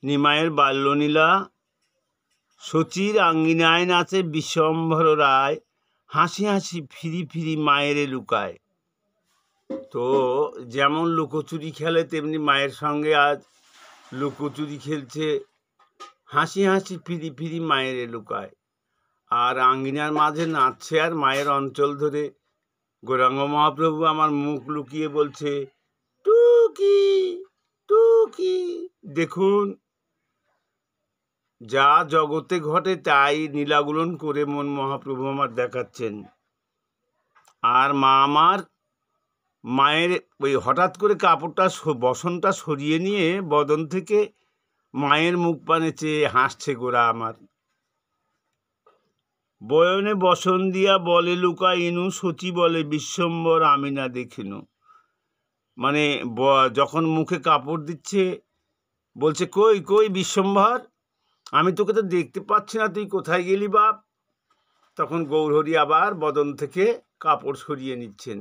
নিমাইয়ের বাল্যলীলা। শচীর আঙ্গিনায় নাচে বিশ্বম্ভর রায়, হাসি হাসি ফিরি ফিরি মায়েরে লুকায়। তো যেমন লুকোচুরি খেলে তেমনি মায়ের সঙ্গে আজ লুকোচুরি খেলছে, হাসি হাসি ফিরি ফিরি মায়েরে লুকায়। আর আঙ্গিনার মাঝে নাচছে আর মায়ের অঞ্চল ধরে গৌরাঙ্গ মহাপ্রভু আমার মুখ লুকিয়ে বলছে, টুকি টুকি। দেখুন, যা জগতে ঘটে তাই নীলাগুলন করে মন মহাপ্রভু আমার দেখাচ্ছেন। আর মা আমার মায়ের ওই হঠাৎ করে কাপড়টা বসনটা সরিয়ে নিয়ে বদন থেকে মায়ের মুখ পানে চেয়ে হাসছে গোরা আমার। বয়নে বসন দিয়া বলে লুকা ইনু, সচি বলে বিশ্বম্বর আমি না দেখিনু। মানে যখন মুখে কাপড় দিচ্ছে বলছে, কই কই বিশ্বম্ভর, আমি তোকে তো দেখতে পাচ্ছি না, তুই কোথায় গেলি বাপ। তখন গৌরহরি আবার বদন থেকে কাপড় সরিয়ে নিচ্ছেন,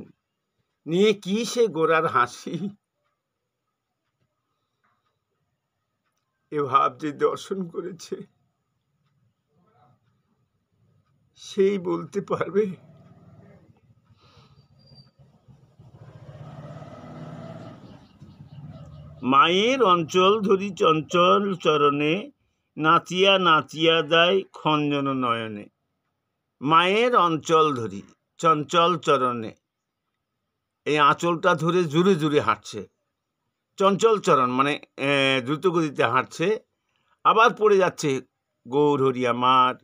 নিয়ে কি সে গোরার হাসি। এ ভাব যে দর্শন করেছে সেই বলতে পারবে। মায়ের অঞ্চল ধরি চঞ্চল চরণে, নাচিয়া নাচিয়া যায় খঞ্জন নয়নে। মায়ের অঞ্চল ধরি চঞ্চল চরণে, এই আঁচলটা ধরে জুড়ে জুড়ে হাঁটছে। চঞ্চল চরণ মানে দ্রুতগতিতে হাঁটছে, আবার পড়ে যাচ্ছে গৌরহরি আমার।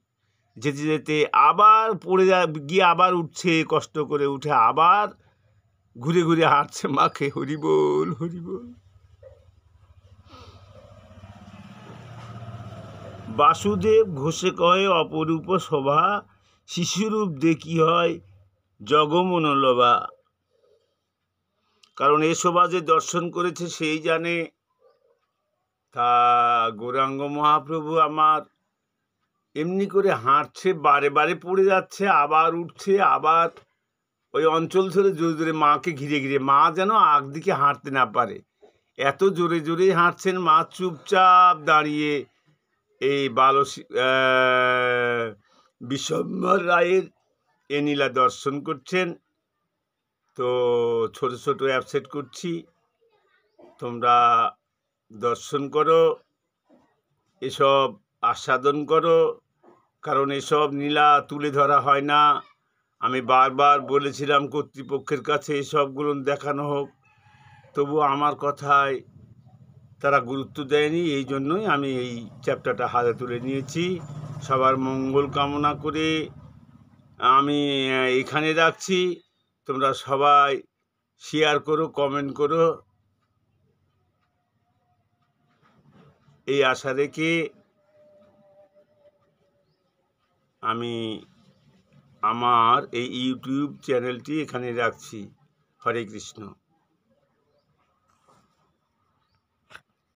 যেতে যেতে আবার পড়ে গিয়ে আবার উঠছে, কষ্ট করে উঠে আবার ঘুরে ঘুরে হাঁটছে মাকে। হরিবোল হরিবোল। বাসুদেব ঘোষে কহে অপরূপ শোভা, শিশুরূপ দেখি হয় জগমনোলভা। কারণ এ শোভা যে দর্শন করেছে সেই জানে। তা গৌরাঙ্গ মহাপ্রভু আমার এমনি করে হাঁটছে, বারে বারে পড়ে যাচ্ছে, আবার উঠছে, আবার ওই অঞ্চল ধরে জোরে জোরে মাকে ঘিরে ঘিরে, মা যেন একদিকে হাঁটতে না পারে, এত জোরে জোরে হাঁটছেন। মা চুপচাপ দাঁড়িয়ে এই বিশ্বম্ভর রায়ের এ নীলা দর্শন করছেন। তো ছোট ছোট অ্যাপসেট করছি, তোমরা দর্শন করো, এসব আস্বাদন করো। কারণ এসব নীলা তুলে ধরা হয় না। আমি বারবার বলেছিলাম কর্তৃপক্ষের কাছে এসবগুলো দেখানো হোক, তবু আমার কথায় তারা গুরুত্ব দেয়নি। এই জন্যই আমি এই চ্যাপ্টারটা হাতে তুলে নিয়েছি। সবার মঙ্গল কামনা করে আমি এখানে রাখছি। তোমরা সবাই শেয়ার করো, কমেন্ট করো, এই আশা রেখে আমি আমার এই ইউটিউব চ্যানেলটি এখানে রাখছি। হরে কৃষ্ণ।